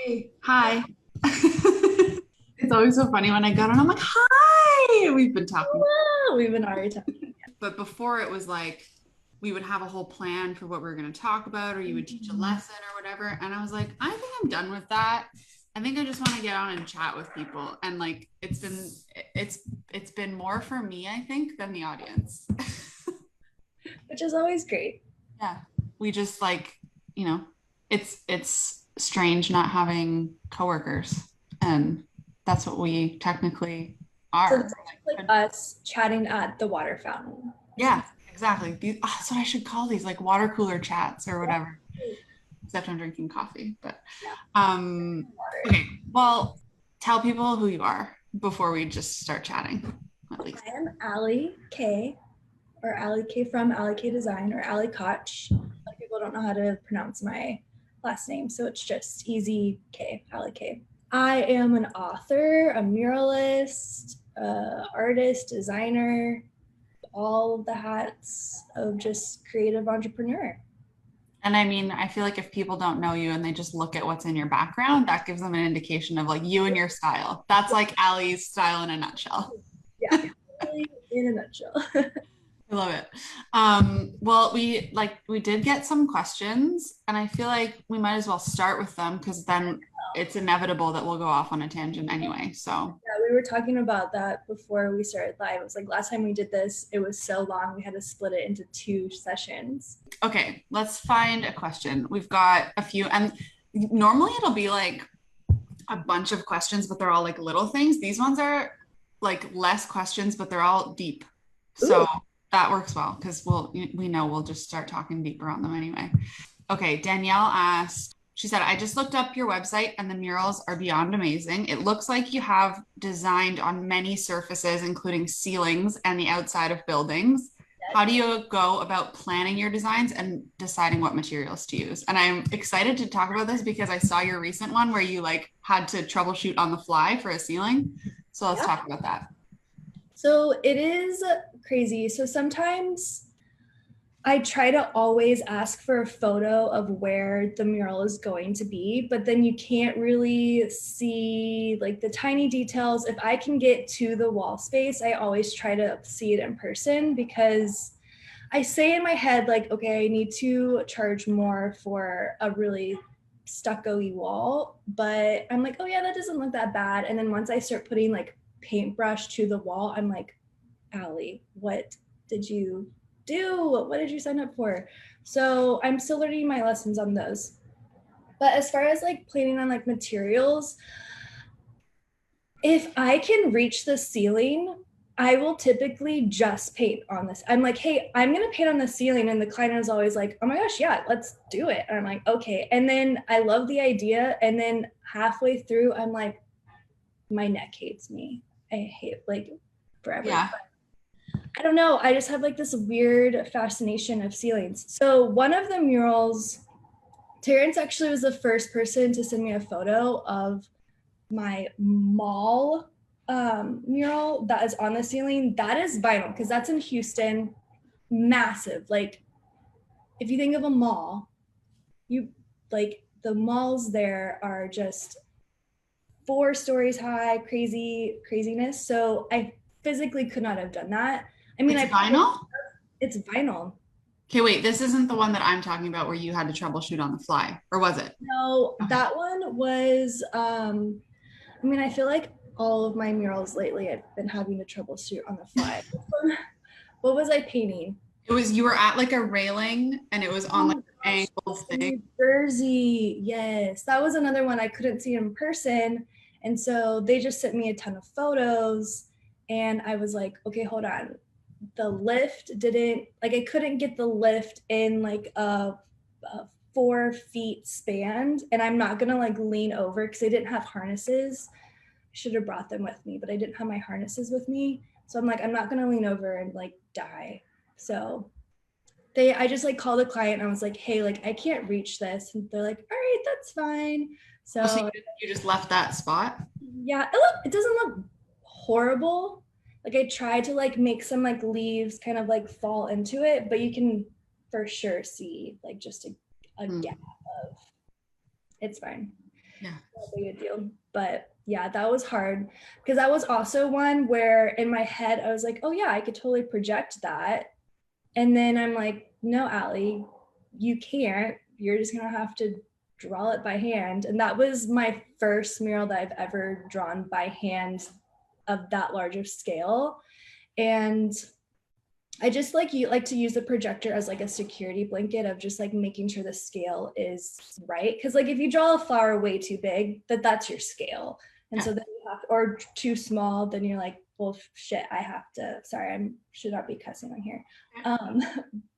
Hey, hi. It's always so funny when I got on, I'm like, hi. We've been talking. Hello. We've been already talking. But before it was like we would have a whole plan for what we were going to talk about, or you would teach a Mhm. lesson or whatever. And I was like, I think I'm done with that. I think I just want to get on and chat with people. And like it's it's been more for me, I think, than the audience. Which is always great. Yeah. We just like, you know, it's strange not having coworkers. And that's what we technically So are. this is just like us chatting at the water fountain. Yeah, exactly. That's what I should call these, like water cooler chats or whatever. Except I'm drinking coffee. But Yeah, um water. okay. Well, tell people who you are before we just start chatting, at least. I am Alli K, or Alli K from Alli K Design, or Alli Koch. A lot of people don't know how to pronounce my last name, so it's just easy K, Alli K. I am an author, a muralist, artist, designer, all of the hats of just creative entrepreneur. And I mean, I feel like if people don't know you and they just look at what's in your background, that gives them an indication of like you and your style. That's like Allie's style in a nutshell. Yeah, really in a nutshell. I love it. Well, we did get some questions, and I feel like we might as well start with them because then it's inevitable that we'll go off on a tangent anyway. So, Yeah, we were talking about that before we started live. It was like last time we did this, it was so long we had to split it into two sessions. okay, let's find a question. We've got a few, and normally it'll be like a bunch of questions, but they're all like little things. These ones are like less questions, but they're all deep. So Ooh, that works well because we know we'll just start talking deeper on them anyway. Okay, Danielle asked, she said, I just looked up your website and the murals are beyond amazing. It looks like you have designed on many surfaces, including ceilings and the outside of buildings. How do you go about planning your designs and deciding what materials to use? And I'm excited to talk about this because I saw your recent one where you like had to troubleshoot on the fly for a ceiling. So let's yeah. talk about that. So it is crazy. So sometimes I try to always ask for a photo of where the mural is going to be, but then you can't really see like the tiny details. If I can get to the wall space, I always try to see it in person because I say in my head, like, okay, I need to charge more for a really stucco-y wall, but I'm like, oh yeah, that doesn't look that bad. And then once I start putting like paintbrush to the wall, I'm like, Allie, what did you do? What did you sign up for? So I'm still learning my lessons on those. But as far as like planning on like materials, if I can reach the ceiling, I will typically just paint on this. I'm like, hey, I'm gonna paint on the ceiling. And the client is always like, oh my gosh, yeah, let's do it. And I'm like, okay. And then I love the idea. And then halfway through, I'm like, my neck hates me. I hate like forever. Yeah. I don't know. I just have like this weird fascination of ceilings. So one of the murals, Terrence actually was the first person to send me a photo of my mall mural that is on the ceiling. That is vinyl because that's in Houston, massive. Like if you think of a mall, you like the malls there are just 4 stories high, craziness. So I physically could not have done that. I mean, It's I probably vinyl. it's vinyl. Okay, wait, this isn't the one that I'm talking about where you had to troubleshoot on the fly, or was it? No, Okay. that one was I mean, I feel like all of my murals lately I've been having to troubleshoot on the fly. What was I painting? It was you were at like a railing and it was Oh on like my an gosh, angled in thing. New Jersey. Yes, that was another one I couldn't see in person. And so they just sent me a ton of photos. And I was like, okay, hold on. The lift didn't, like, I couldn't get the lift in like a 4 feet span. And I'm not going to like lean over because I didn't have harnesses. I should have brought them with me, but I didn't have my harnesses with me. So I'm like, I'm not going to lean over and like die. So I just like called the client and I was like, hey, like I can't reach this. And they're like, all right, that's fine. Oh, so So you just left that spot? yeah, it doesn't look horrible. Like I tried to like make some like leaves kind of like fall into it, but you can for sure see like just a Hmm. gap of it's fine. Yeah. Not a big deal. But yeah, that was hard because that was also one where in my head I was like, oh yeah, I could totally project that. And then I'm like, no, Allie, you can't. You're just gonna have to draw it by hand. And that was my first mural that I've ever drawn by hand of that large of scale. And I just like to use the projector as like a security blanket of just like making sure the scale is right. Cause like if you draw a flower way too big, that's your scale. And Yeah. so then you have to, or too small, then you're like, well, shit, I have to, sorry, I should not be cussing on here.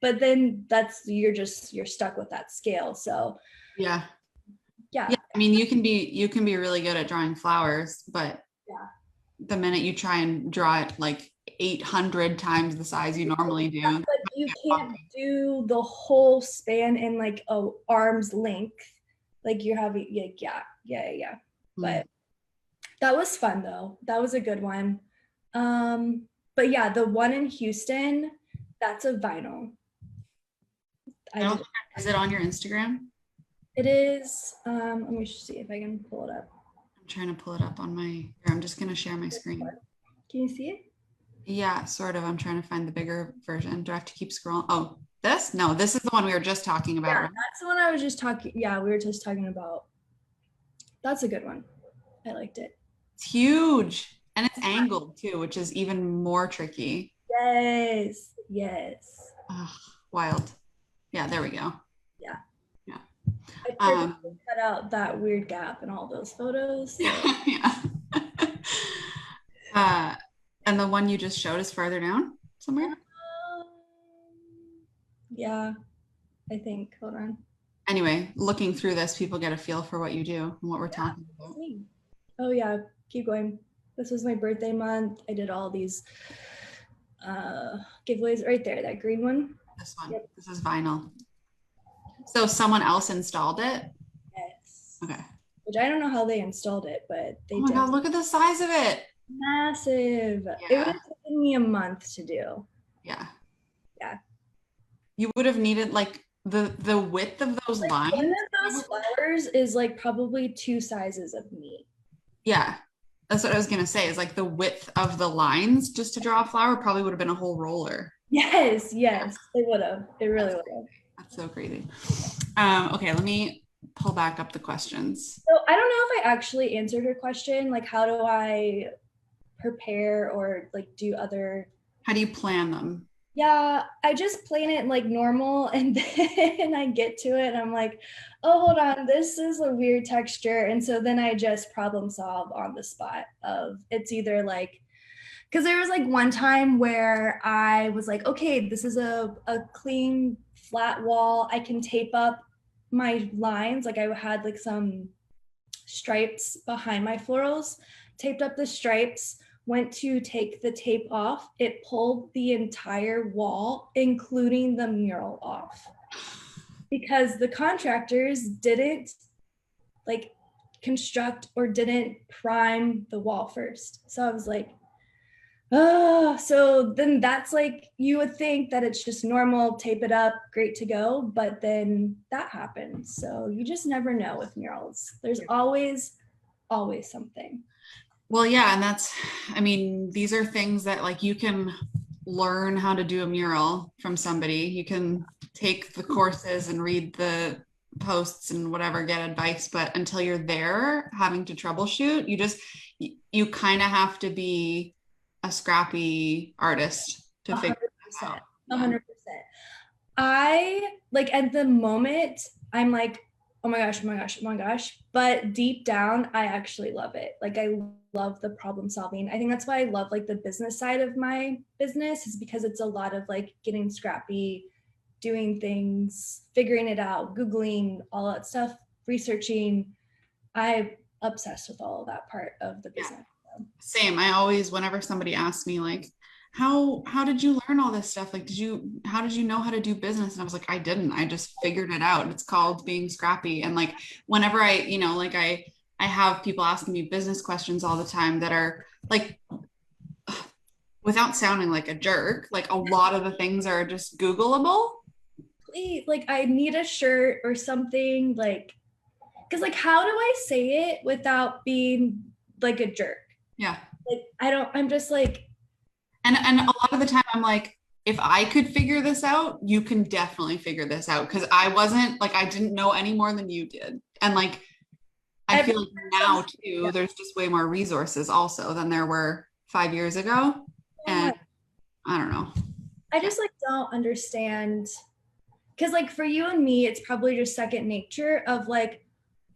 But then you're stuck with that scale. So Yeah. yeah. Yeah. I mean, you can be really good at drawing flowers, but Yeah. the minute you try and draw it like 800 times the size you normally do, Yeah, but you can't do the whole span in like a arm's length. Like you're having, yeah. But that was fun though. That was a good one. But yeah, the one in Houston, that's a vinyl. Is it on your Instagram? It is. Let me see if I can pull it up. I'm trying to pull it up on my. I'm just gonna share my screen. Can you see it? Yeah, sort of. I'm trying to find the bigger version. Do I have to keep scrolling? Oh, this? No, this is the one we were just talking about. Yeah, right? that's the one I was just talking. Yeah, we were just talking about. That's a good one. I liked it. It's huge. And it's angled too, which is even more tricky. Yes. Oh, wild. Yeah, there we go. Yeah. Yeah. I cut out that weird gap in all those photos. So. Yeah. And the one you just showed is farther down somewhere? Yeah, I think. Hold on. Anyway, looking through this, people get a feel for what you do and what we're talking about. Oh yeah, keep going. This was my birthday month. I did all these giveaways right there, that green one. This one. Yep. This is vinyl. So someone else installed it? Yes. Okay. Which I don't know how they installed it, but they did. Oh my God, look at the size of it. Massive. Yeah. It would have taken me a month to do. Yeah. Yeah. You would have needed like the width of those lines. One of those flowers is like probably 2 sizes of me. Yeah. That's what I was gonna say, is like the width of the lines just to draw a flower probably would have been a whole roller. Yes, it would have. It really would have. That's so crazy. Okay, let me pull back up the questions. So I don't know if I actually answered her question. Like, how do I prepare or like do other? How do you plan them? Yeah, I just plan it like normal, and then I get to it and I'm like, oh, hold on, this is a weird texture. And so then I just problem solve on the spot of it's either like, because there was like one time where I was like, okay, this is a clean flat wall. I can tape up my lines. Like I had like some stripes behind my florals, taped up the stripes, went to take the tape off. It pulled the entire wall, including the mural off, because the contractors didn't like construct or didn't prime the wall first. So I was like, oh, so then that's like, you would think that it's just normal, tape it up, great to go. But then that happens. So you just never know with murals. There's always something. Well, yeah. And that's, I mean, these are things that like you can learn how to do a mural from somebody. You can take the courses and read the posts and whatever, get advice. But until you're there having to troubleshoot, you kind of have to be a scrappy artist to figure this out. 100%. I like at the moment, I'm like, oh my gosh. But deep down, I actually love it. Like I love the problem solving. I think that's why I love like the business side of my business, is because it's a lot of like getting scrappy, doing things, figuring it out, Googling, all that stuff, researching. I'm obsessed with all of that part of the business. Yeah. Same. I always, whenever somebody asks me like, how did you learn all this stuff? Like, how did you know how to do business? And I was like, I didn't, I just figured it out. It's called being scrappy. And like, whenever I have people asking me business questions all the time that are like, without sounding like a jerk, like a lot of the things are just Googleable. Please, like I need a shirt or something, like, because like, how do I say it without being like a jerk? Yeah. Like, I'm just like, And a lot of the time I'm like, if I could figure this out, you can definitely figure this out. Cause I wasn't like, I didn't know any more than you did. And like, I feel like now too, there's just way more resources also than there were 5 years ago. And I don't know. I just like don't understand. Cause like for you and me, it's probably just second nature of like,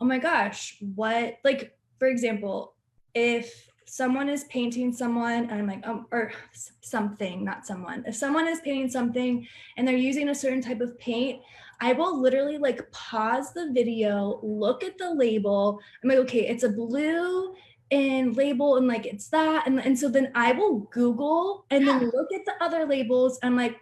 oh my gosh, what, like, for example, if someone is painting someone and I'm like, or something, not someone, if someone is painting something and they're using a certain type of paint, I will literally like pause the video, look at the label. I'm like, okay, it's a blue and label and like it's that. And so then I will Google and then look at the other labels. I'm like,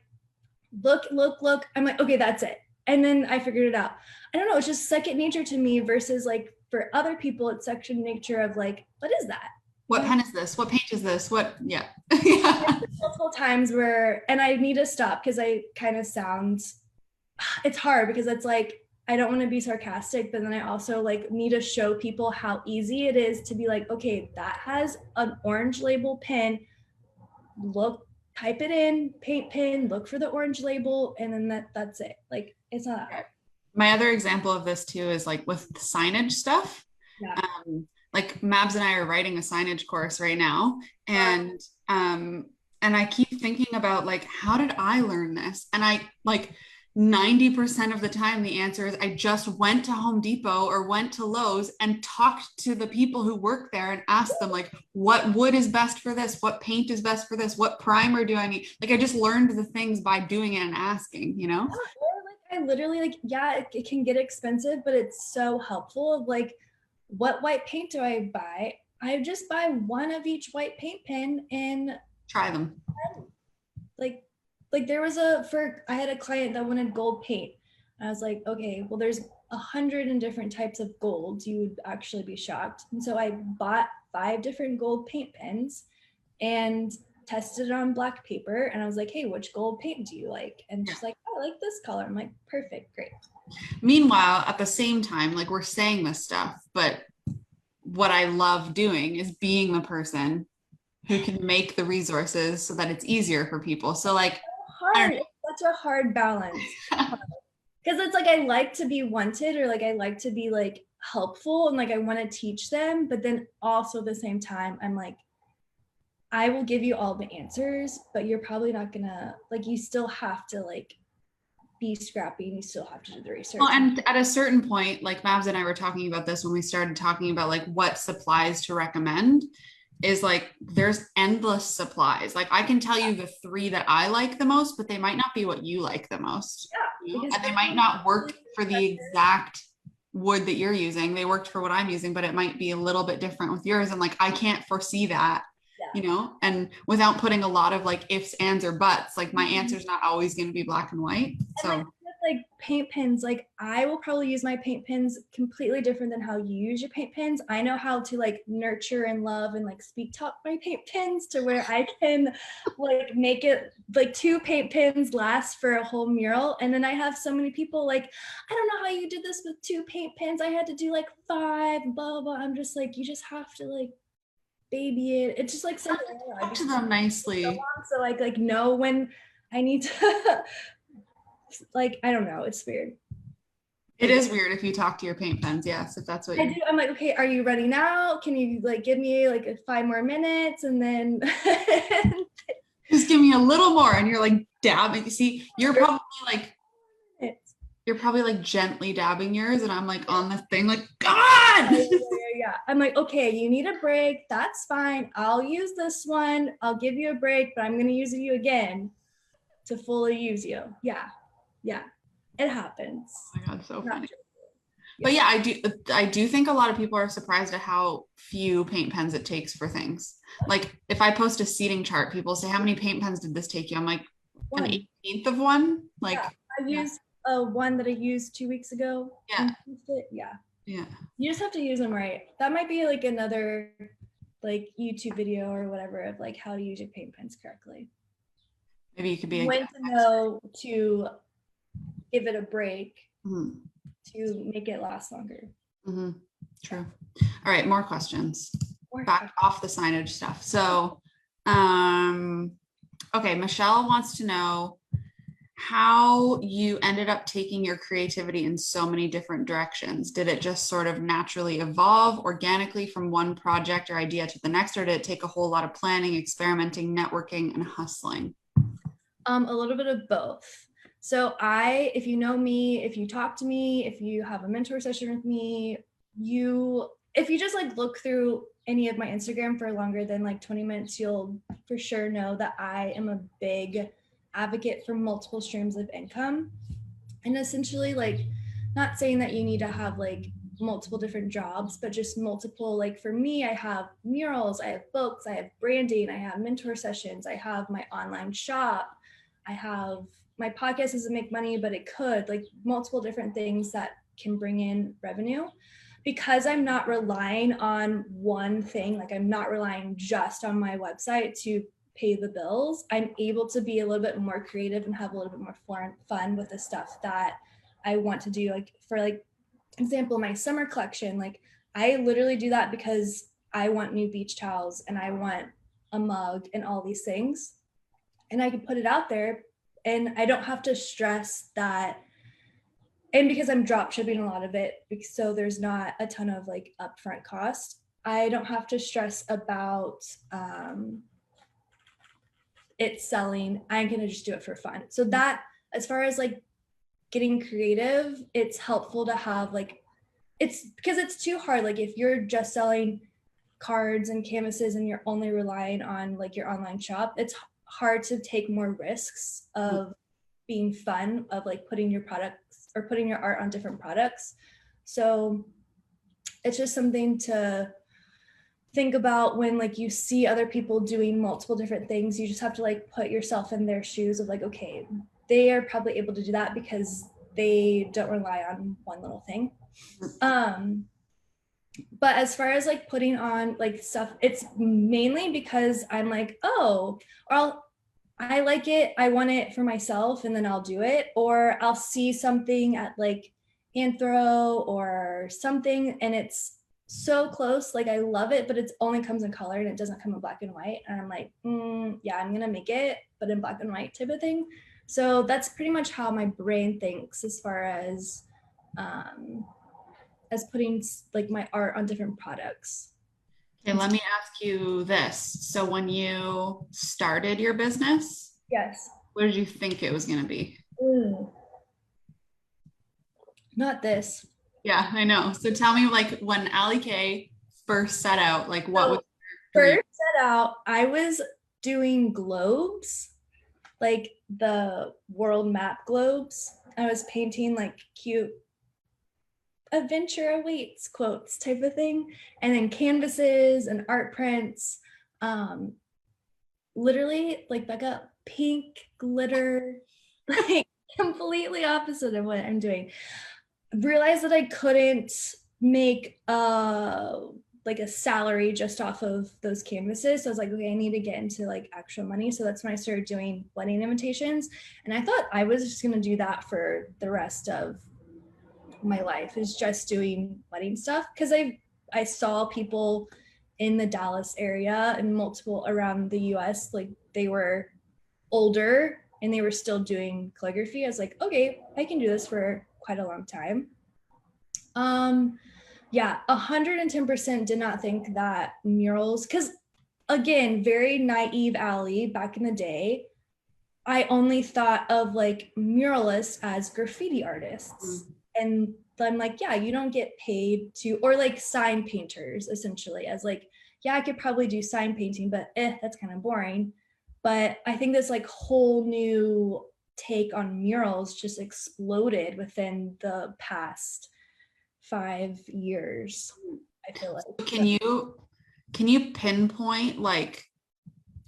look. I'm like, okay, that's it. And then I figured it out. I don't know. It's just second nature to me versus like for other people, it's second nature of like, what is that? What pen is this? What paint is this? What? Yeah. Multiple times where, and I need to stop because I kind of sound, it's hard because it's like, I don't want to be sarcastic, but then I also like need to show people how easy it is to be like, okay, that has an orange label pen. Look, type it in, paint pen, look for the orange label, and then that's it. Like, it's not that hard. My other example of this too is like with signage stuff. Yeah. Like Mabs and I are writing a signage course right now, and I keep thinking about like, how did I learn this? And I like 90% of the time the answer is I just went to Home Depot or went to Lowe's and talked to the people who work there and asked them like, what wood is best for this? What paint is best for this? What primer do I need? Like I just learned the things by doing it and asking, you know? Or like I literally like, yeah, it can get expensive, but it's so helpful of like, what white paint do I buy? I just buy one of each white paint pen and try them. Like there was I had a client that wanted gold paint. I was like, okay, well, there's 100 different types of golds. You would actually be shocked. And so I bought 5 different gold paint pens and tested it on black paper. And I was like, hey, which gold paint do you like? And she's like, I like this color. I'm like, perfect, great. Meanwhile, at the same time, like we're saying this stuff, but what I love doing is being the person who can make the resources so that it's easier for people. So like, it's such a hard balance. Because it's like I like to be wanted or like I like to be like helpful and like I want to teach them, but then also at the same time I'm like, I will give you all the answers, but you're probably not gonna like, you still have to like be scrappy and you still have to do the research. Well, and at a certain point, like Mabs and I were talking about this when we started talking about like what supplies to recommend, is like there's endless supplies. Like I can tell you the 3 that I like the most, but they might not be what you like the most. Yeah, you know? And they might not work for the exact wood that you're using. They worked for what I'm using, but it might be a little bit different with yours. And like I can't foresee that. You know, and without putting a lot of like ifs, ands, or buts, like my answer's not always going to be black and white. So and like paint pens, like I will probably use my paint pens completely different than how you use your paint pens. I know how to like nurture and love and like speak talk my paint pens to where I can like make it like 2 paint pens last for a whole mural. And then I have so many people like, I don't know how you did this with 2 paint pens. I had to do like 5, blah, blah, blah. I'm just like, you just have to like baby it. It's just like something talk to them nicely. So like know when I need to like, I don't know. It's weird. It is weird if you talk to your paint pens. Yes, if that's what I do. I'm like, okay, are you ready now? Can you like give me like 5 more minutes and then just give me a little more? And you're like dabbing. You see, you're probably like gently dabbing yours, and I'm like on the thing, like God. Yeah, I'm like, okay, you need a break. That's fine. I'll use this one. I'll give you a break, but I'm gonna use you again to fully use you. Yeah, it happens. Oh my God, so funny. But yeah, I do think a lot of people are surprised at how few paint pens it takes for things. Like if I post a seating chart, people say, how many paint pens did this take you? I'm like, 1 an 18th of one. Like I used one that I used 2 weeks ago. Yeah. You just have to use them right. That might be like another like YouTube video or whatever of like how to use your paint pens correctly. Maybe you could be when to know to give it a break to make it last longer. Mm-hmm. True. All right, more questions. Back off the signage stuff. So, okay, Michelle wants to know how you ended up taking your creativity in so many different directions. Did it just sort of naturally evolve organically from one project or idea to the next, or did it take a whole lot of planning, experimenting, networking, and hustling? A little bit of both. So if you know me, if you talk to me, if you have a mentor session with me, if you just like look through any of my Instagram for longer than like 20 minutes, you'll for sure know that I am a big advocate for multiple streams of income. And essentially, like, not saying that you need to have like multiple different jobs, but just multiple, like for me, I have murals, I have books, I have branding, I have mentor sessions, I have my online shop, I have my podcast doesn't make money, but it could, like multiple different things that can bring in revenue. Because I'm not relying on one thing, like I'm not relying just on my website to pay the bills, I'm able to be a little bit more creative and have a little bit more fun with the stuff that I want to do. Like for like example, my summer collection, like I literally do that because I want new beach towels and I want a mug and all these things. And I can put it out there and I don't have to stress that. And because I'm drop shipping a lot of it, so there's not a ton of like upfront cost, I don't have to stress about it selling. I'm going to just do it for fun. So that, as far as like getting creative, it's helpful to have like, it's because it's too hard. Like if you're just selling cards and canvases and you're only relying on like your online shop, it's hard to take more risks of being fun, of like putting your products or putting your art on different products. So it's just something to think about when like you see other people doing multiple different things. You just have to like put yourself in their shoes of like, okay, they are probably able to do that because they don't rely on one little thing. But as far as like putting on like stuff, it's mainly because I'm like, oh, or I like it, I want it for myself, and then I'll do it. Or I'll see something at like Anthro or something, and it's so close, like I love it, but it only comes in color and it doesn't come in black and white. And I'm like, yeah, I'm gonna make it, but in black and white type of thing. So that's pretty much how my brain thinks as putting like my art on different products. Okay, let me ask you this. So when you started your business, Yes. what did you think it was going to be? Not this. Yeah, I know. So tell me, like, when Alli K first set out, like, what was your dream? First set out, I was doing globes, like the world map globes. I was painting like cute adventure awaits quotes type of thing, and then canvases and art prints. Literally, like Becca, pink glitter, like completely opposite of what I'm doing. Realized that I couldn't make like a salary just off of those canvases. So I was like, okay, I need to get into like actual money. So that's when I started doing wedding invitations. And I thought I was just gonna do that for the rest of my life, is just doing wedding stuff. Cause I saw people in the Dallas area and multiple around the US, like they were older and they were still doing calligraphy. I was like, okay, I can do this for quite a long time. Yeah, 110% did not think that murals, because again, very naive Alli back in the day, I only thought of like muralists as graffiti artists. And I'm like, yeah, you don't get paid to, or like sign painters essentially, as like, yeah, I could probably do sign painting, but that's kind of boring. But I think this like whole new take on murals just exploded within the past 5 years, I feel like. Can you pinpoint like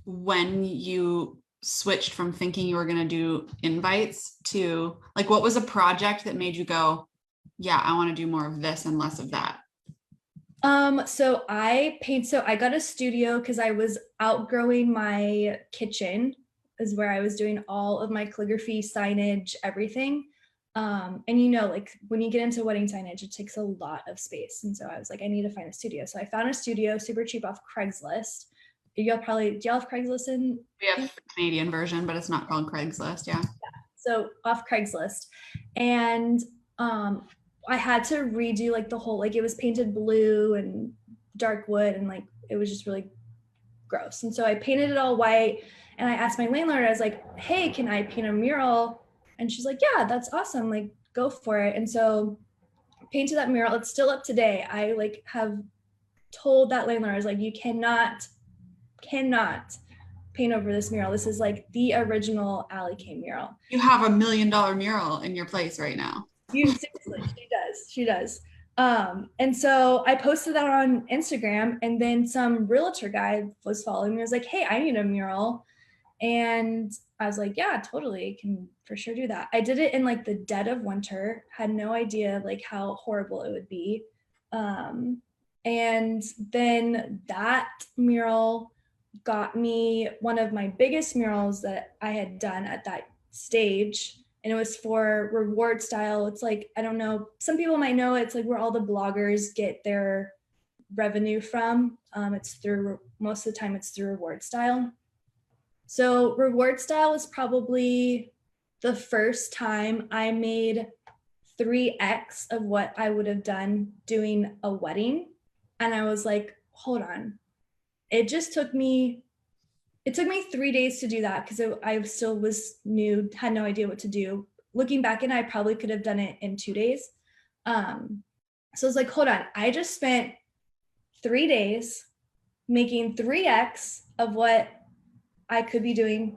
when you switched from thinking you were going to do invites to like, what was a project that made you go, yeah, I want to do more of this and less of that? So I got a studio because I was outgrowing my kitchen, is where I was doing all of my calligraphy, signage, everything. And you know, like when you get into wedding signage, it takes a lot of space. And so I was like, I need to find a studio. So I found a studio super cheap off Craigslist. Do y'all have Craigslist in? We have the Canadian version, but it's not called Craigslist. Yeah. So off Craigslist. And I had to redo like the whole, like it was painted blue and dark wood, and like it was just really gross. And so I painted it all white, and I asked my landlord, I was like, hey, can I paint a mural? And she's like, yeah, that's awesome. Like, go for it. And so painted that mural. It's still up today. I like have told that landlord, I was like, you cannot paint over this mural. This is like the original Alli K mural. You have $1 million mural in your place right now. Seriously, she does. And so I posted that on Instagram, and then some realtor guy was following me. I was like, hey, I need a mural. And I was like, yeah, totally, can for sure do that. I did it in like the dead of winter, had no idea like how horrible it would be. And then that mural got me one of my biggest murals that I had done at that stage. And it was for reward style. It's like, I don't know, some people might know it's like where all the bloggers get their revenue from. It's through, most of the time it's through reward style. So reward style was probably the first time I made 3x of what I would have done doing a wedding. And I was like, hold on. It took me 3 days to do that because I still was new, had no idea what to do. Looking back, and I probably could have done it in 2 days. So I was like, hold on. I just spent 3 days making 3x of what I could be doing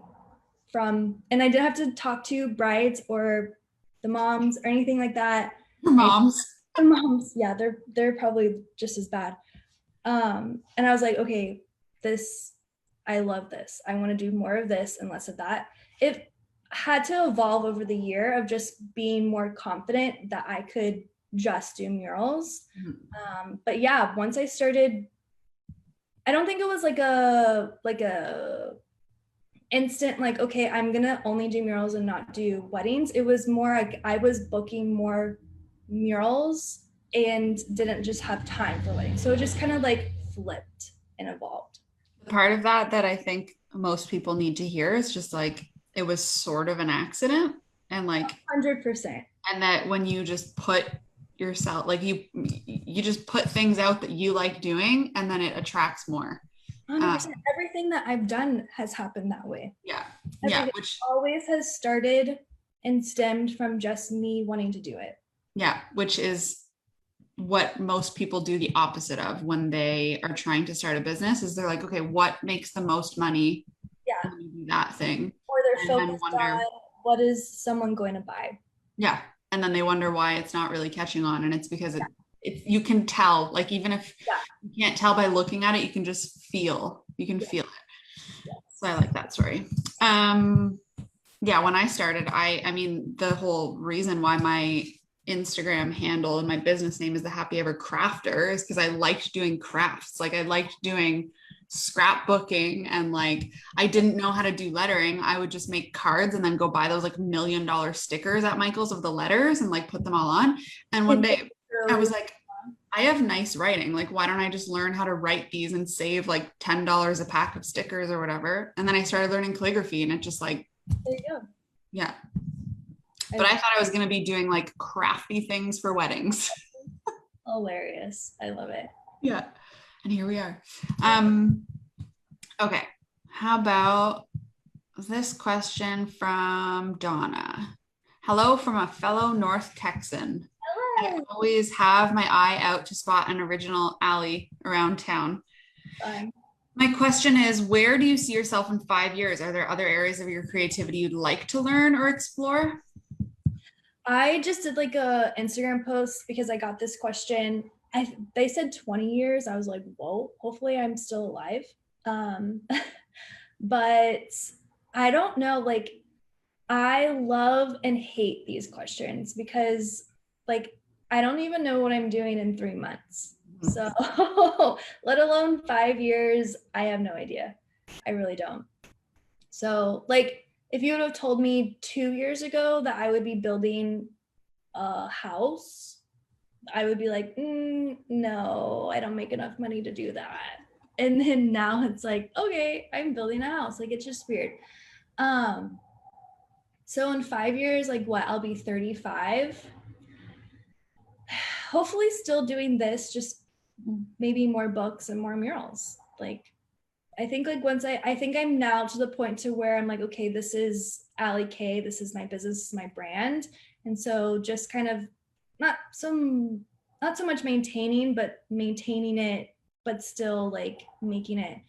and I didn't have to talk to brides or the moms or anything like that. The moms. The moms, yeah, they're probably just as bad. And I was like, okay, I love this. I want to do more of this and less of that. It had to evolve over the year of just being more confident that I could just do murals. But yeah, once I started, I don't think it was like a instant like, okay, I'm gonna only do murals and not do weddings. It was more like I was booking more murals and didn't just have time for weddings. So it just kind of like flipped and evolved. Part of that I think most people need to hear is just like it was sort of an accident, and like 100%. And that when you just put yourself, like you just put things out that you like doing, and then it attracts more. 100%. Everything that I've done has happened that way. Yeah. Everything which always has started and stemmed from just me wanting to do it. Yeah, which is what most people do the opposite of when they are trying to start a business. Is they're like, okay, what makes the most money? Yeah. Do that thing. Or they're focused on what is someone going to buy. Yeah. And then they wonder why it's not really catching on. And it's because you can tell, like, even if you can't tell by looking at it, you can just feel it. Yes. So I like that story. When I started, I mean, the whole reason why my Instagram handle and my business name is the Happy Ever Crafter is because I liked doing crafts. Like I liked doing scrapbooking, and like I didn't know how to do lettering. I would just make cards and then go buy those like $1 million stickers at Michael's of the letters and like put them all on. And one day I was like, I have nice writing. Like, why don't I just learn how to write these and save like $10 a pack of stickers or whatever? And then I started learning calligraphy, and it just like, there you go. Yeah. But I thought I was going to be doing like crafty things for weddings. Hilarious. I love it. Yeah. And here we are. Okay. How about this question from Donna? Hello from a fellow North Texan. Hello. I always have my eye out to spot an original Alli around town. Fun. My question is, where do you see yourself in 5 years? Are there other areas of your creativity you'd like to learn or explore? I just did like a Instagram post because I got this question. They said 20 years. I was like, whoa, hopefully I'm still alive. But I don't know, like I love and hate these questions because like I don't even know what I'm doing in 3 months. So let alone 5 years, I have no idea. I really don't. So like if you would have told me 2 years ago that I would be building a house, I would be like, no, I don't make enough money to do that. And then now it's like, okay, I'm building a house. Like, it's just weird. So in 5 years, like what, I'll be 35. Hopefully still doing this, just maybe more books and more murals. Like, I think like once I think I'm now to the point to where I'm like, okay, this is Alli K, this is my business, this is my brand. And so just kind of not so much maintaining, but maintaining it, but still like making it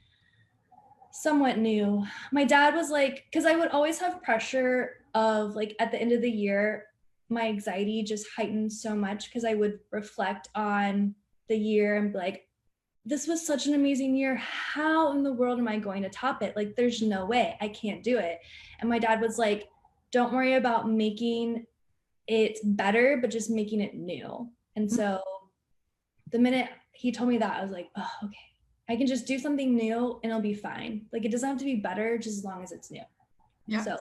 somewhat new. My dad was like, because I would always have pressure of like at the end of the year, my anxiety just heightened so much because I would reflect on the year and be like, this was such an amazing year. How in the world am I going to top it? Like, there's no way, I can't do it. And my dad was like, don't worry about making it better, but just making it new. And so the minute he told me that, I was like, oh, okay, I can just do something new and it'll be fine. Like, it doesn't have to be better, just as long as it's new. Yeah. So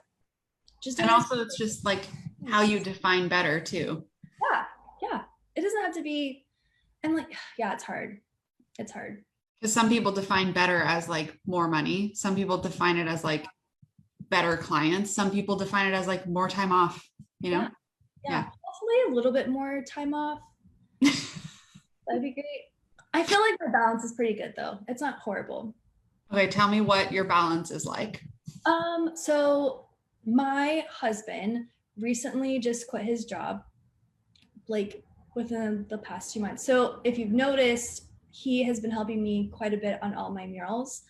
just, and also it's just like how you define better too. Yeah. It doesn't have to be, and like, yeah, it's hard. Because some people define better as like more money. Some people define it as like better clients. Some people define it as like more time off, you know? Yeah. Hopefully a little bit more time off. That'd be great. I feel like my balance is pretty good though. It's not horrible. Okay, tell me what your balance is like. So my husband recently just quit his job, like within the past 2 months. So if you've noticed, he has been helping me quite a bit on all my murals.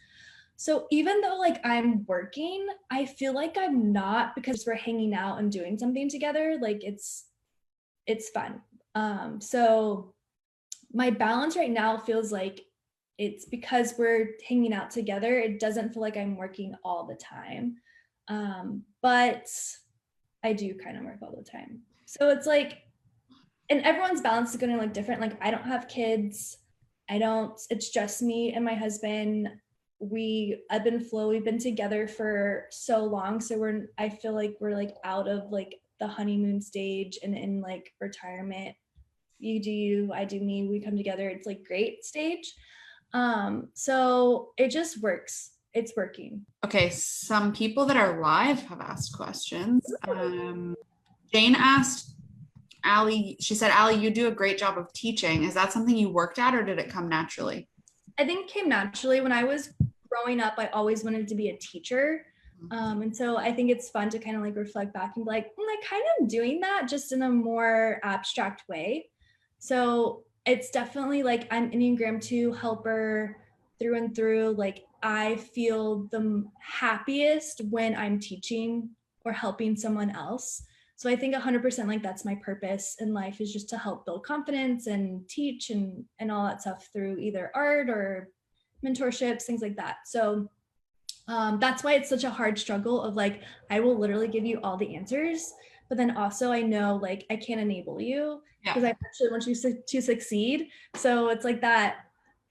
So even though like I'm working, I feel like I'm not, because we're hanging out and doing something together. Like it's fun. So my balance right now feels like it's because we're hanging out together. It doesn't feel like I'm working all the time. But I do kind of work all the time. So it's like, and everyone's balance is going to look different. Like, I don't have kids. It's just me and my husband. We ebb and flow. We've been together for so long. So I feel like we're like out of like the honeymoon stage and in like retirement. You do you, I do me, we come together. It's like great stage. So it just works. It's working. Okay, some people that are live have asked questions. Jane asked Alli, she said, Alli, you do a great job of teaching. Is that something you worked at or did it come naturally? I think it came naturally. When I was growing up, I always wanted to be a teacher. And so I think it's fun to kind of like reflect back and be like, I'm like kind of doing that just in a more abstract way. So it's definitely like I'm Enneagram 2 helper through and through. Like, I feel the happiest when I'm teaching or helping someone else. So I think 100% like that's my purpose in life, is just to help build confidence and teach and all that stuff through either art or mentorships, things like that. So that's why it's such a hard struggle of like, I will literally give you all the answers, but then also I know like I can't enable you because I actually want you to succeed. So it's like that,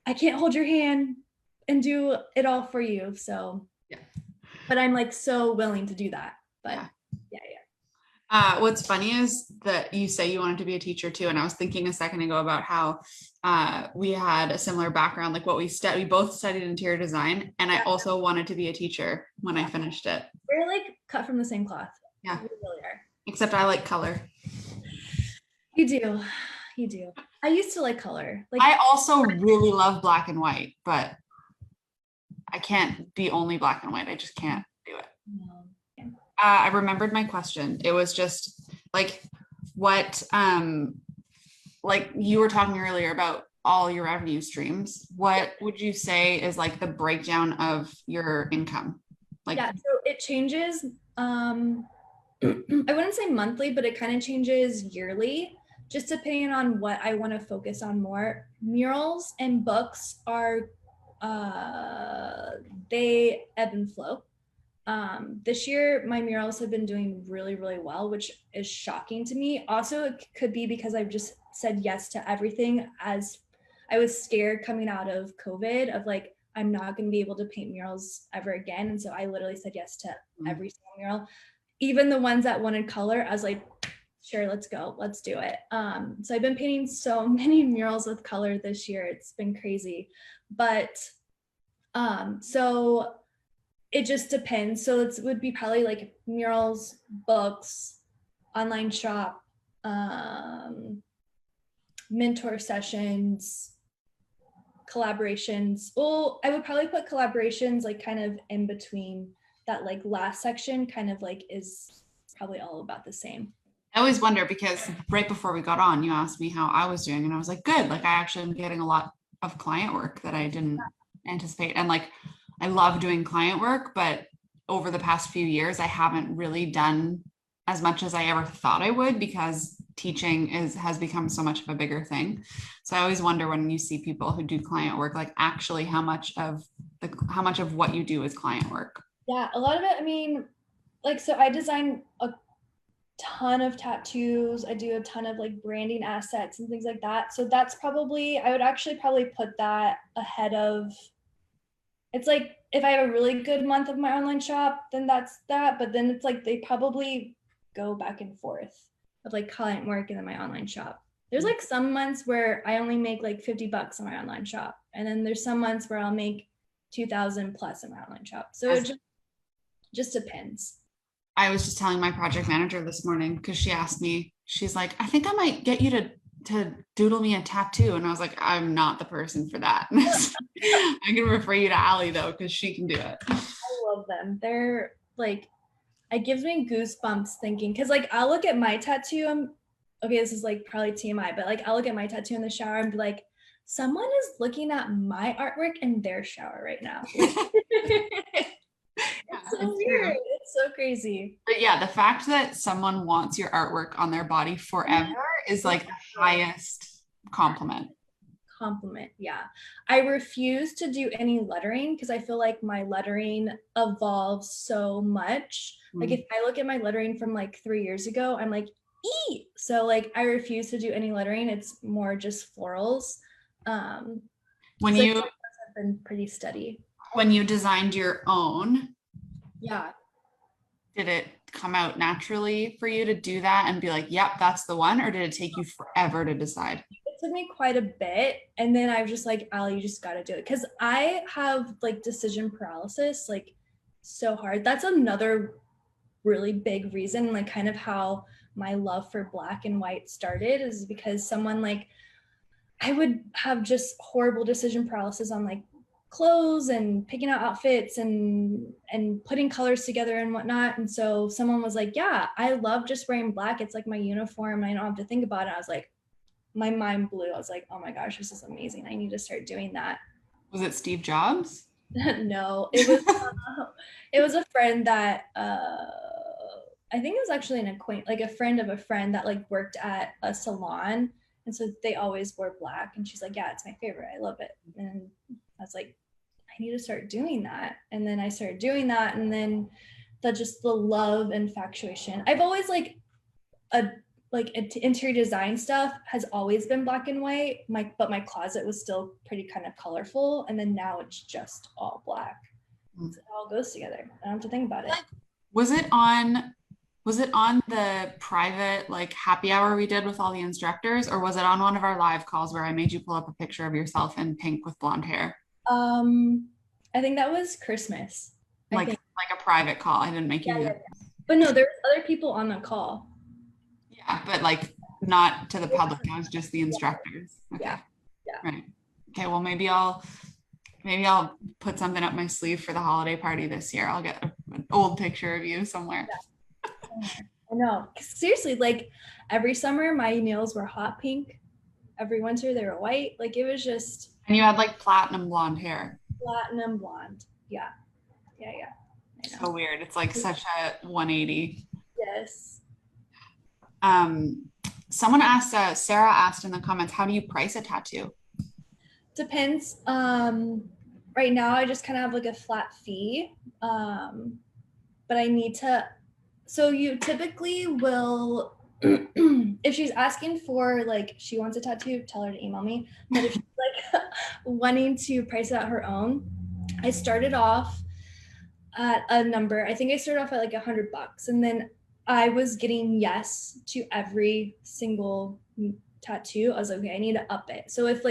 I can't hold your hand and do it all for you. So, but I'm like so willing to do that. But what's funny is that you say you wanted to be a teacher too. And I was thinking a second ago about how we had a similar background, like what we both studied interior design. And I also wanted to be a teacher when I finished it. We're like cut from the same cloth. Yeah. We really are. Except I like color. You do. I used to like color. Like, I also really love black and white, but I can't be only black and white. I just can't do it. No. I remembered my question. It was just like what, like you were talking earlier about all your revenue streams. What would you say is like the breakdown of your income? Like, so it changes. I wouldn't say monthly, but it kind of changes yearly, just depending on what I want to focus on more. Murals and books are, they ebb and flow. This year my murals have been doing really, really well, which is shocking to me. Also, it could be because I've just said yes to everything, as I was scared coming out of COVID of like, I'm not going to be able to paint murals ever again. And so I literally said yes to every single mural, even the ones that wanted color. I was like, sure, let's go, let's do it. So I've been painting so many murals with color this year. It's been crazy. But so it just depends. So it would be probably like murals, books, online shop, mentor sessions, collaborations. Well, I would probably put collaborations like kind of in between that, like last section kind of like is probably all about the same. I always wonder because right before we got on, you asked me how I was doing, and I was like, good. Like, I actually am getting a lot of client work that I didn't anticipate. And like, I love doing client work, but over the past few years, I haven't really done as much as I ever thought I would because teaching has become so much of a bigger thing. So I always wonder when you see people who do client work, like actually how much of what you do is client work. Yeah, a lot of it, I mean, like, so I design a ton of tattoos. I do a ton of like branding assets and things like that. So that's probably, I would actually probably put that ahead of, it's like if I have a really good month of my online shop, then that's that. But then it's like they probably go back and forth of like client work and then my online shop. There's like some months where I only make like $50 on my online shop. And then there's some months where I'll make 2,000 plus in my online shop. So it just depends. I was just telling my project manager this morning because she asked me, she's like, I think I might get you to doodle me a tattoo. And I was like, I'm not the person for that. I can refer you to Alli though, because she can do it. I love them. They're like, it gives me goosebumps thinking, because like I'll look at my tattoo. Okay, this is like probably TMI, but like I'll look at my tattoo in the shower and be like, someone is looking at my artwork in their shower right now. It's so weird. It's so crazy. But yeah, the fact that someone wants your artwork on their body forever is like the highest compliment. Yeah. I refuse to do any lettering because I feel like my lettering evolves so much. Like if I look at my lettering from like 3 years ago, I'm like, eat. So like I refuse to do any lettering. It's more just florals. When you have been pretty steady. When you designed your own, yeah, did it come out naturally for you to do that and be like, yep, that's the one? Or did it take you forever to decide? It took me quite a bit. And then I was just like, Alli, you just got to do it. Because I have like decision paralysis, like so hard. That's another really big reason, like kind of how my love for black and white started, is because someone like, I would have just horrible decision paralysis on like clothes and picking out outfits and putting colors together and whatnot. And so someone was like, yeah, I love just wearing black. It's like my uniform. I don't have to think about it. I was like, my mind blew. I was like, oh my gosh, this is amazing. I need to start doing that. Was it Steve Jobs? No, it was a friend that I think it was actually an acquaintance, like a friend of a friend that like worked at a salon. And so they always wore black. And she's like, yeah, it's my favorite. I love it. And I was like, I need to start doing that. And then I started doing that. And then the love infatuation. I've always like interior design stuff has always been black and white. But my closet was still pretty kind of colorful. And then now it's just all black. So it all goes together. I don't have to think about it. Was it on the private like happy hour we did with all the instructors, or was it on one of our live calls where I made you pull up a picture of yourself in pink with blonde hair? I think that was Christmas. Like a private call. I didn't make you. Yeah. But no, there were other people on the call. Yeah, but like not to the public. It was just the instructors. Okay. Yeah. Right. Okay. Well, maybe I'll put something up my sleeve for the holiday party this year. I'll get an old picture of you somewhere. Yeah. I know. Seriously, like every summer my nails were hot pink. Every winter they were white. Like it was just. And you had like platinum blonde hair. Platinum blonde. Yeah. So weird. It's like such a 180. Yes. Someone asked, Sarah asked in the comments, how do you price a tattoo? Depends. Right now I just kind of have like a flat fee. But I need to, so you typically will, if she's asking for like, she wants a tattoo, tell her to email me. But if she's like wanting to price it out her own, I started off at a number. I think I started off at like $100, and then I was getting yes to every single tattoo. I was like, okay, I need to up it. So if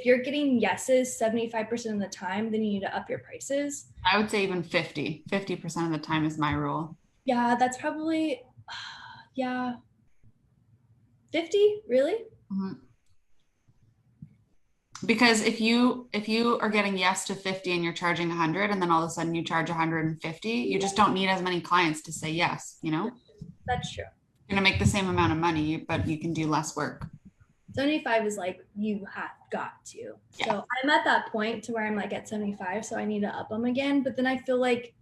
you're getting yeses 75% of the time, then you need to up your prices. I would say even 50% of the time is my rule. Yeah, that's probably yeah, 50, really? Mhm. Because if you are getting yes to 50 and you're charging 100 and then all of a sudden you charge 150, you just don't need as many clients to say yes, you know? That's true. You're gonna make the same amount of money, but you can do less work. 75 is like you have got to. Yeah. So I'm at that point to where I'm like at 75, so I need to up them again. But then I feel like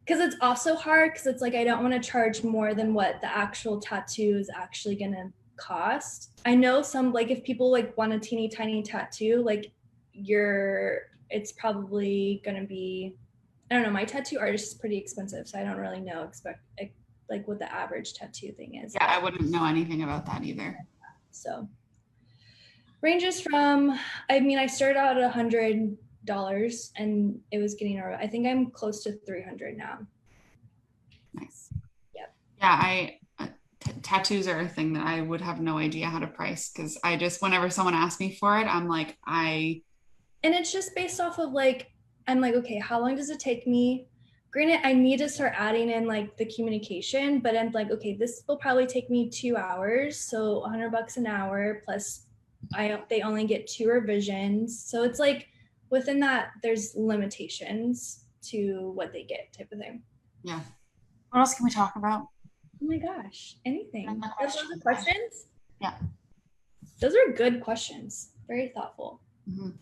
because it's also hard because it's like I don't want to charge more than what the actual tattoo is actually gonna cost. I know some like if people like want a teeny tiny tattoo, like it's probably gonna be I don't know, my tattoo artist is pretty expensive, so I don't really know like what the average tattoo thing is. Yeah, I wouldn't know anything about that either. So ranges from I mean I started out at $100 and it was getting I think I'm close to 300 now. Nice. Yep. Yeah, tattoos are a thing that I would have no idea how to price because I just whenever someone asks me for it, I'm like, and it's just based off of like I'm like, okay, how long does it take me? Granted, I need to start adding in like the communication, but I'm like, okay, this will probably take me 2 hours, so $100 an hour plus they only get 2 revisions, so it's like within that there's limitations to what they get type of thing. yeah. What else can we talk about? Oh my gosh, anything. Those are the Questions. questions? Yeah. Those are good questions. Very thoughtful. Mhm.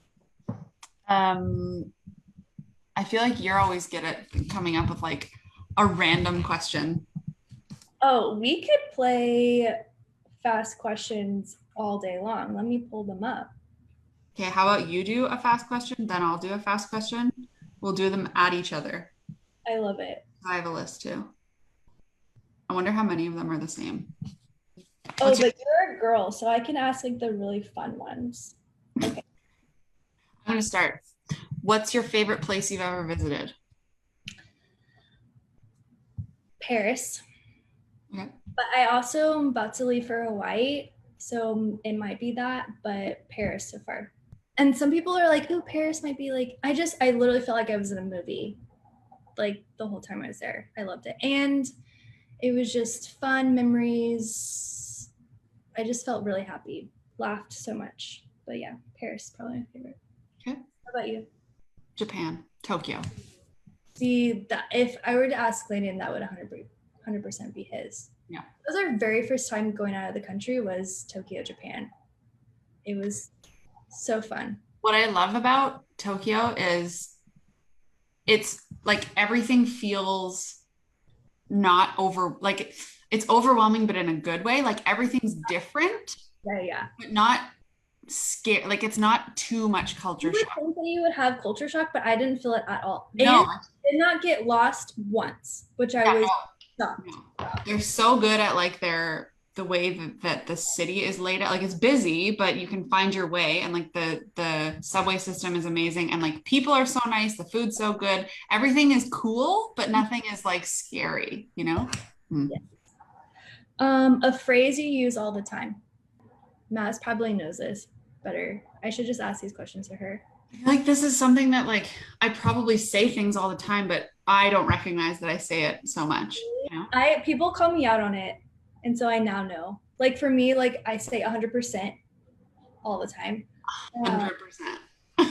I feel like you're always good at coming up with like a random question. Oh, we could play fast questions all day long. Let me pull them up. Okay, how about you do a fast question, then I'll do a fast question. We'll do them at each other. I love it. I have a list too. I wonder how many of them are the same. Oh, but you're a girl, so I can ask like the really fun ones. Okay. I'm gonna start. What's your favorite place you've ever visited? Paris. Okay. But I also am about to leave for Hawaii, so it might be that, but Paris so far. And some people are like, "Oh, Paris might be like." I literally felt like I was in a movie, like the whole time I was there. I loved it, and it was just fun memories. I just felt really happy, laughed so much. But yeah, Paris probably my favorite. Okay. How about you? Japan, Tokyo. See that if I were to ask Landon, that would 100% be his. Yeah. That was our very first time going out of the country was Tokyo, Japan. It was so fun. What I love about Tokyo is it's like everything feels not over like it's overwhelming, but in a good way. Like everything's different, Yeah. but not scary. Like it's not too much culture You would shock. think that you would have culture shock, but I didn't feel it at all. No, And did not get lost once, which I was shocked. no. They're so good at like the way that the city is laid out. Like it's busy, but you can find your way. And like the subway system is amazing. And like people are so nice. The food's so good. Everything is cool, but nothing is like scary, you know? Yeah. A phrase you use all the time. Maz probably knows this better. I should just ask these questions to her. I feel like this is something that like I probably say things all the time, but I don't recognize that I say it so much. You know? People call me out on it, and so I now know. Like for me, like I say 100% all the time. 100%.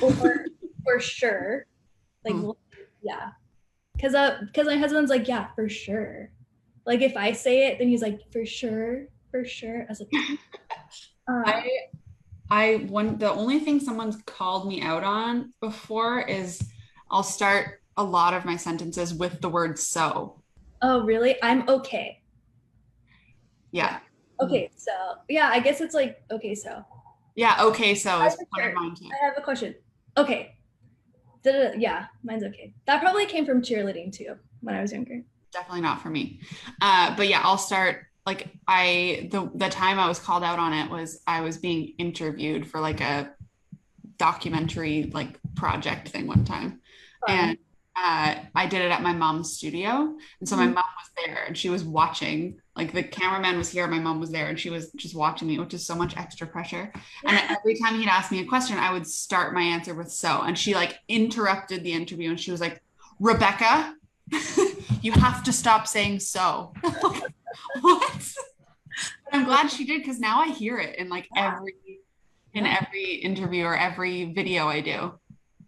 Or for sure. Like yeah. Cause my husband's like, yeah, for sure. Like if I say it, then he's like, for sure. I was like, the only thing someone's called me out on before is I'll start a lot of my sentences with the word so. oh really? I'm okay. Yeah. Okay, so yeah, I guess it's like okay, so. Yeah, okay, so is one of mine too. I have a question. Okay. Yeah, mine's okay. That probably came from cheerleading too when I was younger. Definitely not for me. But yeah, I'll start like the time I was called out on it was I was being interviewed for like a documentary like project thing one time. And I did it at my mom's studio. And so my mom was there and she was watching. Like the cameraman was here, my mom was there, and she was just watching me, which is so much extra pressure. And every time he'd ask me a question, I would start my answer with so. And she like interrupted the interview and she was like, Rebecca, you have to stop saying so. What? But I'm glad she did because now I hear it in like every interview or every video I do.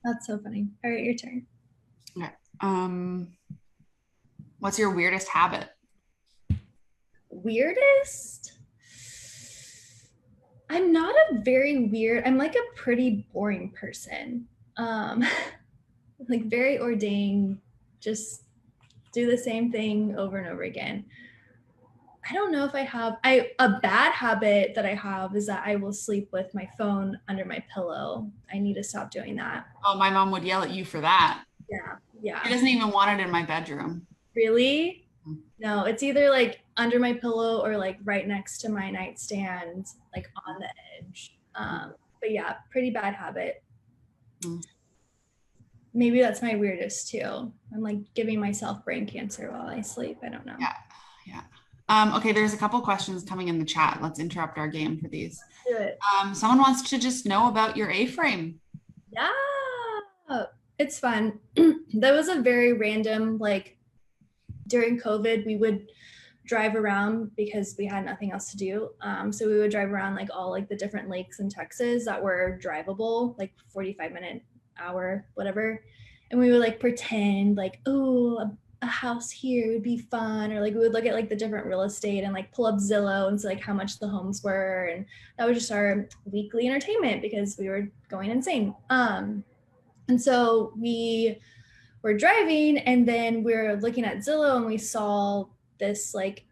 That's so funny. All right, your turn. Okay. What's your weirdest habit? Weirdest? I'm not a very weird, I'm like a pretty boring person. Like very ordained, just do the same thing over and over again. I don't know if I have a bad habit that I have is that I will sleep with my phone under my pillow. I need to stop doing that. Oh, my mom would yell at you for that. Yeah. Yeah. She doesn't even want it in my bedroom. Really? No, it's either like under my pillow or like right next to my nightstand, like on the edge. But yeah, pretty bad habit. Maybe that's my weirdest too. I'm like giving myself brain cancer while I sleep. I don't know. Yeah. Yeah. Okay, there's a couple questions coming in the chat. Let's interrupt our game for these. Do it. Someone wants to just know about your A-frame. Yeah, it's fun. That was a very random, like during COVID, we would drive around because we had nothing else to do. So we would drive around like all like the different lakes in Texas that were drivable, like 45-minute hour, whatever. And we would like pretend like, oh, a house here would be fun, or like we would look at like the different real estate and like pull up Zillow and see like how much the homes were, and that was just our weekly entertainment because we were going insane. And so we were driving and then we were looking at Zillow and we saw this like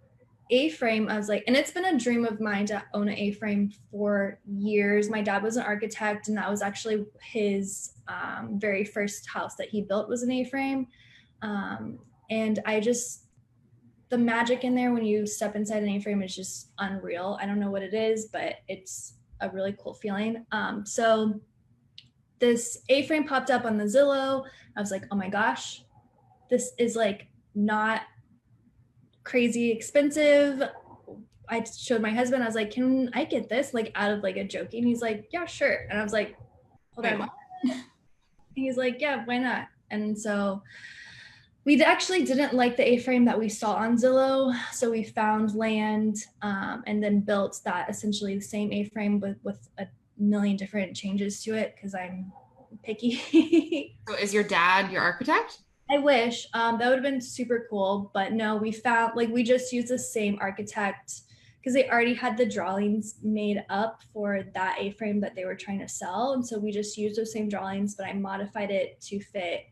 A-frame. I was like, and it's been a dream of mine to own an A-frame for years. My dad was an architect and that was actually his very first house that he built was an A-frame. And the magic in there when you step inside an A-frame is just unreal. I don't know what it is, but it's a really cool feeling. So this A-frame popped up on the Zillow. I was like, oh my gosh, this is like not crazy expensive. I showed my husband, I was like, can I get this? Like out of like a joking. He's like, yeah, sure. And I was like, hold on. He's like, yeah, why not? And so we actually didn't like the A-frame that we saw on Zillow. So we found land and then built that essentially the same A-frame with a million different changes to it because I'm picky. So is your dad your architect? I wish. That would have been super cool. But no, we found like we just used the same architect because they already had the drawings made up for that A-frame that they were trying to sell. And so we just used those same drawings, but I modified it to fit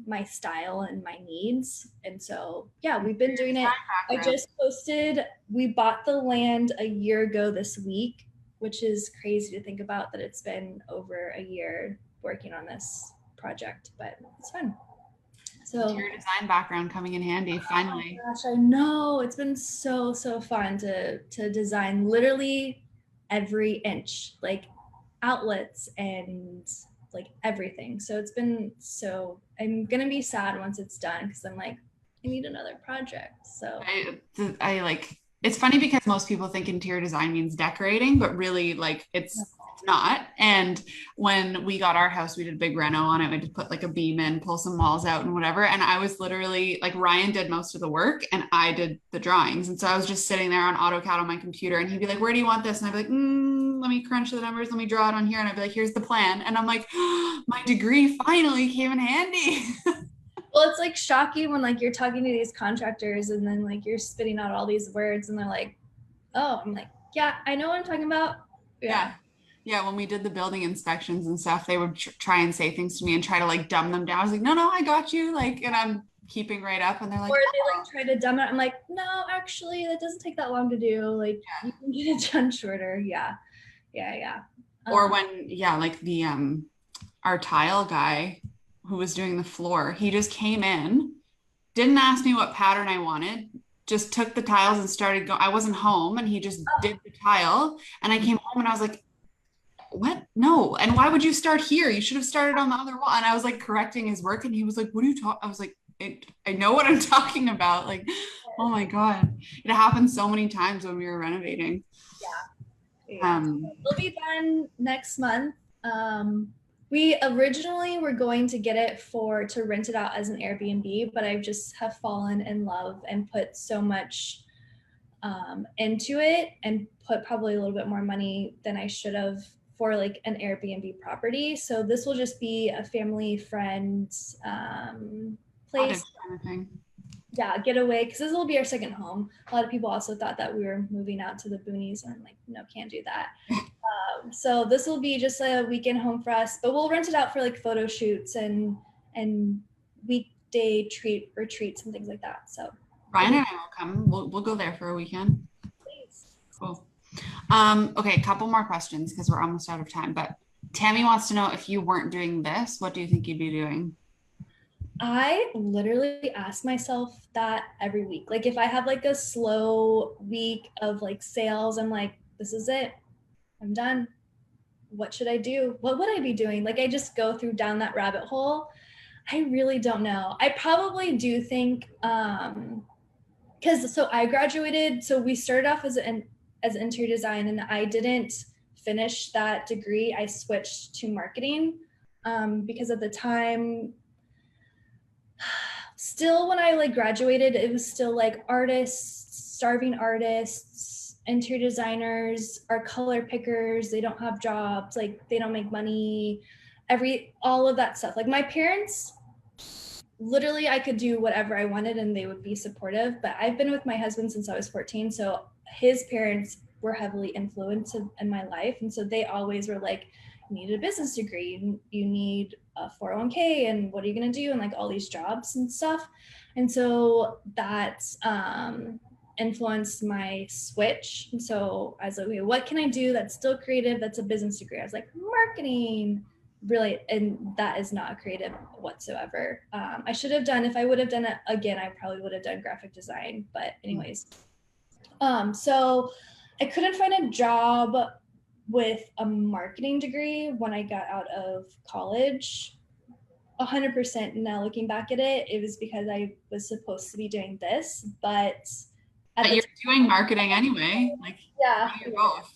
my style and my needs. And so yeah, we've been doing it. I just posted, we bought the land a year ago this week, which is crazy to think about that it's been over a year working on this project, but it's fun. So your design background coming in handy finally. Oh gosh, I know, it's been so fun to design literally every inch, like outlets and like everything. So it's been I'm gonna be sad once it's done because I'm like, I need another project. So I like, it's funny because most people think interior design means decorating, but really like it's not. And when we got our house, we did a big reno on it. We just put like a beam in, pull some walls out and whatever. And I was literally like, Ryan did most of the work and I did the drawings. And so I was just sitting there on AutoCAD on my computer and he'd be like, where do you want this? And I'd be like, let me crunch the numbers. Let me draw it on here. And I'd be like, here's the plan. And I'm like, my degree finally came in handy. Well, it's like shocking when like you're talking to these contractors and then like you're spitting out all these words and they're like, oh, I'm like, yeah, I know what I'm talking about. Yeah. Yeah, when we did the building inspections and stuff, they would try and say things to me and try to like dumb them down. I was like, no, I got you. Like, and I'm keeping right up. And they're like, or they like try to dumb it. I'm like, no, actually, that doesn't take that long to do. Like, you can get it done shorter. Yeah. Or when, like the our tile guy who was doing the floor, he just came in, didn't ask me what pattern I wanted, just took the tiles and started going. I wasn't home and he just did the tile. And I came home and I was like, what? No. And why would you start here? You should have started on the other wall. And I was like correcting his work and he was like, what are you talking? I was like, I know what I'm talking about. Like, oh my God. It happened so many times when we were renovating. Yeah. It'll be done next month. We originally were going to get it to rent it out as an Airbnb, but I just have fallen in love and put so much into it and put probably a little bit more money than I should have for like an Airbnb property. So this will just be a family friend place. Kind of thing. Yeah, getaway, because this will be our second home. A lot of people also thought that we were moving out to the boonies, and I'm like, no, can't do that. So this will be just a weekend home for us, but we'll rent it out for like photo shoots and weekday retreats and things like that. So Ryan and I will come. We'll go there for a weekend. please. Cool. Okay, a couple more questions because we're almost out of time. But Tammy wants to know, if you weren't doing this, what do you think you'd be doing? I literally ask myself that every week. Like if I have like a slow week of like sales, I'm like, this is it. I'm done. What should I do? What would I be doing? Like I just go down that rabbit hole. I really don't know. I probably do think because so I graduated, so we started off as interior design, and I didn't finish that degree. I switched to marketing because at the time, still when I like graduated, it was still like artists, starving artists, interior designers are color pickers. They don't have jobs, like they don't make money, all of that stuff. Like my parents, literally I could do whatever I wanted and they would be supportive, but I've been with my husband since I was 14. So his parents were heavily influenced in my life. And so they always were like, you need a business degree, you need a 401k, and what are you going to do? And like all these jobs and stuff. And so that influenced my switch. And so I was like, okay, what can I do that's still creative? That's a business degree. I was like, marketing. Really, and that is not creative whatsoever. I should have done, if I would have done it again, I probably would have done graphic design, but anyways. So I couldn't find a job with a marketing degree when I got out of college. 100% now looking back at it, it was because I was supposed to be doing this, but you're doing marketing anyway. Like, yeah, you're both.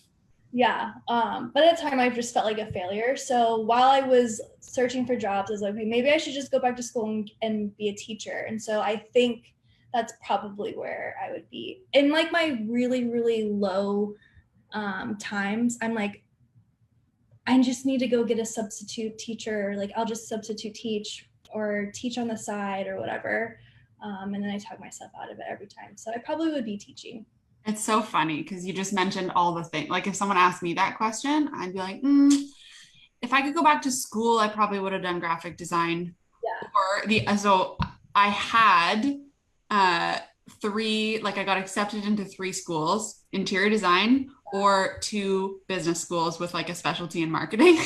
Yeah. But at the time I just felt like a failure. So while I was searching for jobs, I was like, okay, maybe I should just go back to school and be a teacher. And so I think that's probably where I would be. In like my really, really low times, I'm like, I just need to go get a substitute teacher. Like I'll just substitute teach or teach on the side or whatever. And then I talk myself out of it every time. So I probably would be teaching. It's so funny because you just mentioned all the things. Like if someone asked me that question, I'd be like, if I could go back to school, I probably would have done graphic design. Yeah. So I had three, like I got accepted into 3 schools, interior design or 2 business schools with like a specialty in marketing.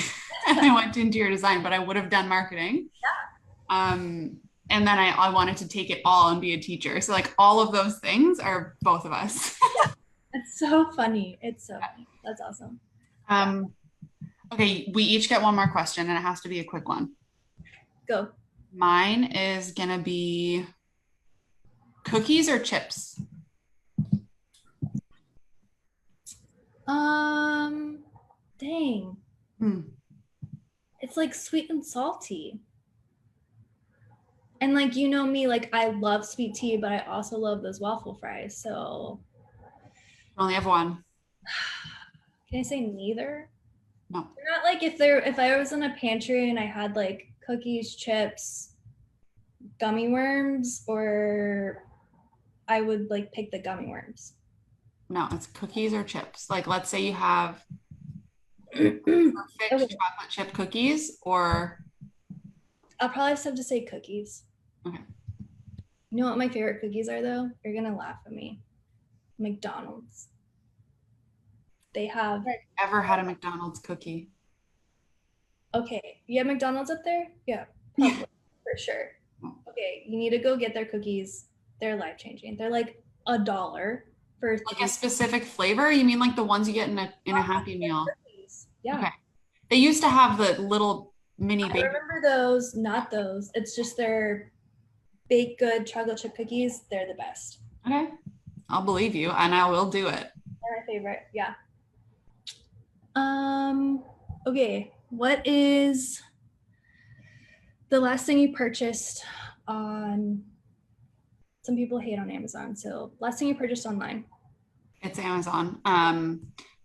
And I went to interior design, but I would have done marketing. Yeah. And then I wanted to take it all and be a teacher. So like all of those things are both of us. Yeah. It's so funny. It's so funny. That's awesome. Okay, we each get one more question and it has to be a quick one. Go. Mine is gonna be cookies or chips? Dang. It's like sweet and salty. And like, you know me, like I love sweet tea, but I also love those waffle fries. So You only have one. can I say neither? No. Not like if I was in a pantry and I had like cookies, chips, gummy worms, or I would like pick the gummy worms. No, it's cookies or chips. Like let's say you have perfect chocolate chip cookies, or I'll probably just have to say cookies. Okay. You know what my favorite cookies are though? You're gonna laugh at me. McDonald's. They have ever had a McDonald's cookie? Okay. You have McDonald's up there? Yeah, probably for sure. Okay, you need to go get their cookies. They're life-changing. They're like $1 for like a specific flavor? You mean like the ones you get in a Happy Meal? Cookies. Yeah. Okay. They used to have the little mini I remember those, not those. It's just their baked good chocolate chip cookies. They're the best. Okay. I'll believe you and I will do it. They're my favorite. Yeah. Okay. What is the last thing you purchased on, some people hate on Amazon. So last thing you purchased online. It's Amazon.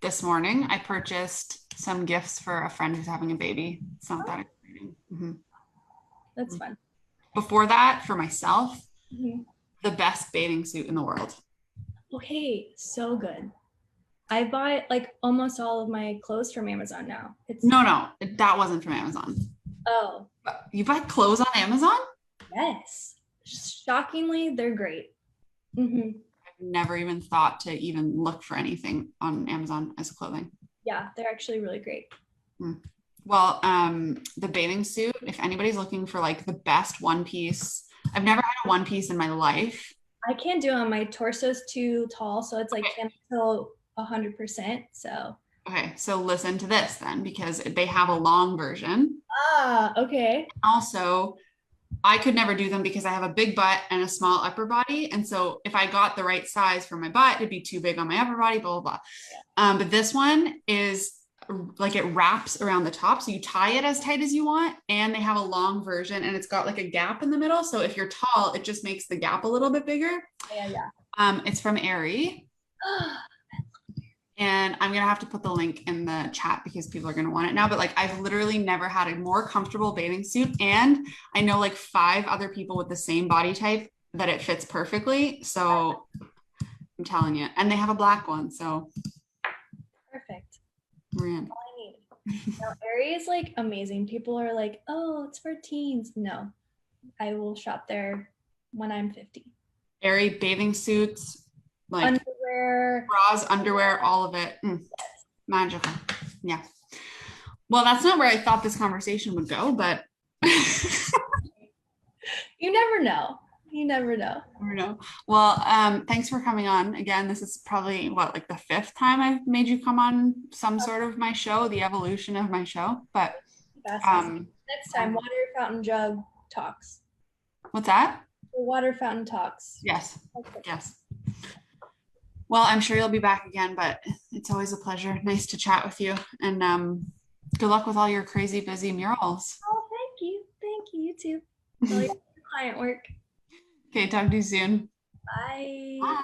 This morning I purchased some gifts for a friend who's having a baby. It's not that exciting. That's fun. Before that, for myself, Mhm. the best bathing suit in the world. Okay, so good. I buy like almost all of my clothes from Amazon now. It's No, that wasn't from Amazon. Oh, You buy clothes on Amazon? yes. Shockingly, they're great. Hmm. I've never even thought to even look for anything on Amazon as clothing. Yeah, they're actually really great. Well, the bathing suit, if anybody's looking for like the best one piece, I've never had a one piece in my life. I can't do them. My torso's too tall, so it's like can't until 100%. So Okay, so listen to this then, because they have a long version. okay. Also, I could never do them because I have a big butt and a small upper body. And so if I got the right size for my butt, it'd be too big on my upper body, blah, blah, blah. But this one is like it wraps around the top. So you tie it as tight as you want. And they have a long version and it's got like a gap in the middle. So if you're tall, it just makes the gap a little bit bigger. Yeah. It's from Aerie. And I'm going to have to put the link in the chat because people are going to want it now. But like, I've literally never had a more comfortable bathing suit. And I know like 5 other people with the same body type that it fits perfectly. So I'm telling you. And they have a black one. So Perfect. we're in. All I need. No, Aerie is like amazing. People are like, oh, it's for teens. No, I will shop there when I'm 50. Aerie bathing suits, like Underwear, bras, underwear, all of it. Magical. Yeah. Well, that's not where I thought this conversation would go, but you never know. You never know. Never know. Well, thanks for coming on again. This is probably what, like the 5th time I've made you come on some sort of my show, the evolution of my show. But next time, water fountain jug talks. What's that? The water fountain talks. Yes. Okay. Yes. Well, I'm sure you'll be back again, but it's always a pleasure. Nice to chat with you. And good luck with all your crazy busy murals. Oh, thank you. Thank you. You too. All your client work. Okay, talk to you soon. Bye. Bye.